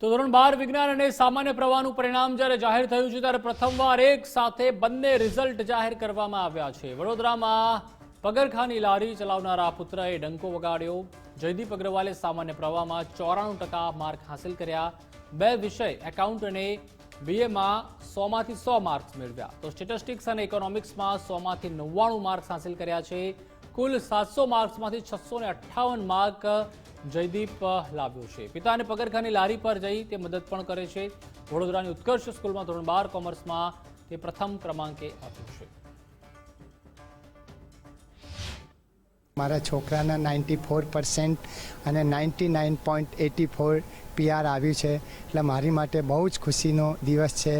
તો ધોરણ 12 વિજ્ઞાન અને સામાન્ય પ્રવાહનું પરિણામ જ્યારે જાહેર થયું છે ત્યારે પ્રથમવાર એક સાથે બંને રિઝલ્ટ જાહેર કરવામાં આવ્યા છે। વડોદરામાં પગરખાની લારી ચલાવનારા પુત્રએ ડંકો વગાડ્યો। જયદીપ અગ્રવાલે સામાન્ય પ્રવાહમાં 94% માર્ક હાંસલ કર્યા। બે વિષય એકાઉન્ટ અને બીએમાં 100માંથી 100 માર્ક્સ મેળવ્યા। તો સ્ટેટિસ્ટિક્સ અને ઇકોનોમિક્સમાં 100માંથી 99 માર્ક્સ હાંસલ કર્યા છે। કુલ 700 માર્ક્સમાંથી 658 માર્ક જયદીપ લાવ્યો છે। પિતાને પગરખાની લારી પર જઈ તે મદદ પણ કરે છે। વડોદરાની ઉત્કર્ષ સ્કૂલમાં ધોરણ 12 કોમર્સમાં તે પ્રથમ ક્રમાંકે આવ્યો છે। મારા છોકરાના 94% અને 99.84 PR આવ્યું છે, એટલે મારી માટે બહુ જ ખુશીનો દિવસ છે।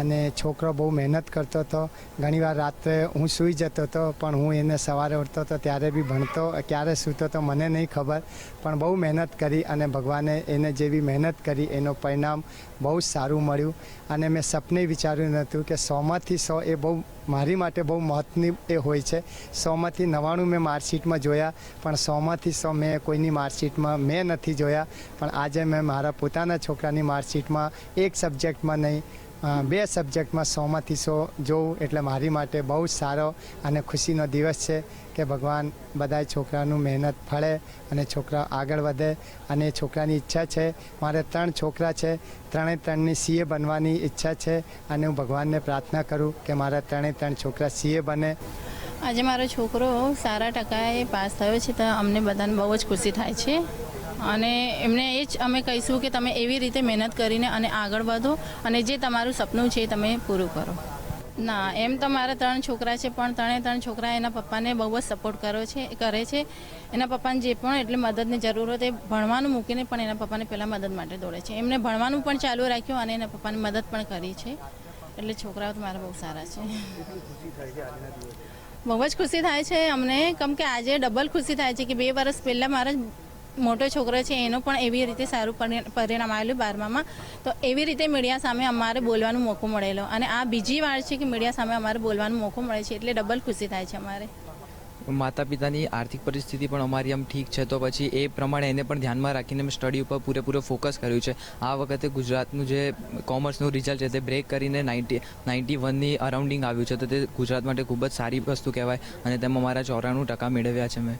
અને છોકરો બહુ મહેનત કરતો હતો। ઘણીવાર રાત્રે હું સૂઈ જતો હતો, પણ હું એને સવારે ઉઠતો હતો ત્યારે બી ભણતો। ક્યારે સૂતો તો મને નહીં ખબર, પણ બહુ મહેનત કરી અને ભગવાને એને જેવી મહેનત કરી એનું પરિણામ બહુ જ સારું મળ્યું। અને મેં સપને વિચાર્યું નહોતું કે 100માંથી 100 એ બહુ મારી માટે બહુ મહત્વની એ હોય છે। 100માંથી 99 મેં માર્કશીટમાં જોયા, પણ 100માંથી 100 મેં કોઈની માર્કશીટમાં મેં નથી જોયા। પણ આજે મેં મારા પોતાના છોકરાની માર્કશીટમાં એક સબ્જેક્ટમાં નહીં, 2 સબ્જેક્ટમાં 100માંથી 100 જોઉં, એટલે મારી માટે બહુ જ સારો અને ખુશીનો દિવસ છે કે ભગવાન બધાય છોકરાનું મહેનત ફળે અને છોકરા આગળ વધે। અને છોકરાની ઈચ્છા છે, મારે 3 છોકરા છે, ત્રણેની CA બનવાની ઈચ્છા છે। અને હું ભગવાનને પ્રાર્થના કરું કે મારા 3 છોકરા CA બને। આજે મારો છોકરો સારા ટકાએ પાસ થયો છે, તો અમને બધાને બહુ જ ખુશી થાય છે। અને એમને એ જ અમે કહીશું કે તમે એવી રીતે મહેનત કરીને અને આગળ વધો અને જે તમારું સપનું છે એ તમે પૂરું કરો। ના, એમ તો મારા 3 છોકરા છે, પણ 3 છોકરા એના પપ્પાને બહુ જ સપોર્ટ કરે છે। એના પપ્પાને જે પણ એટલે મદદની જરૂર હોય તે ભણવાનું મૂકીને પણ એના પપ્પાને પહેલાં મદદ માટે દોડે છે। એમને ભણવાનું પણ ચાલુ રાખ્યું અને એના પપ્પાને મદદ પણ કરી છે, એટલે છોકરાઓ તો મારા બહુ સારા છે। બહુ જ ખુશી થાય છે અમને, કેમ કે આજે ડબલ ખુશી થાય છે કે 2 વર્ષ પહેલાં મારા મોટો છોકરો છે એનો પણ એવી રીતે સારું પરિણામ આવેલું 12મામાં, તો એવી રીતે મીડિયા સામે અમારે બોલવાનો મોકો મળેલો અને આ બીજી વાર છે કે મીડિયા સામે અમારે બોલવાનો મોકો મળે છે, એટલે ડબલ ખુશી થાય છે અમારે। માતા પિતાની આર્થિક પરિસ્થિતિ પણ અમારી આમ ઠીક છે, તો પછી એ પ્રમાણે એને પણ ધ્યાનમાં રાખીને મેં સ્ટડી ઉપર પૂરેપૂરો ફોકસ કર્યું છે। આ વખતે ગુજરાતનું જે કોમર્સનું રિઝલ્ટ છે તે બ્રેક કરીને 91ની અરાઉન્ડિંગ આવ્યું છે, તો તે ગુજરાત માટે ખૂબ જ સારી વસ્તુ કહેવાય અને તેમાં મારા 94% મેળવ્યા છે મેં।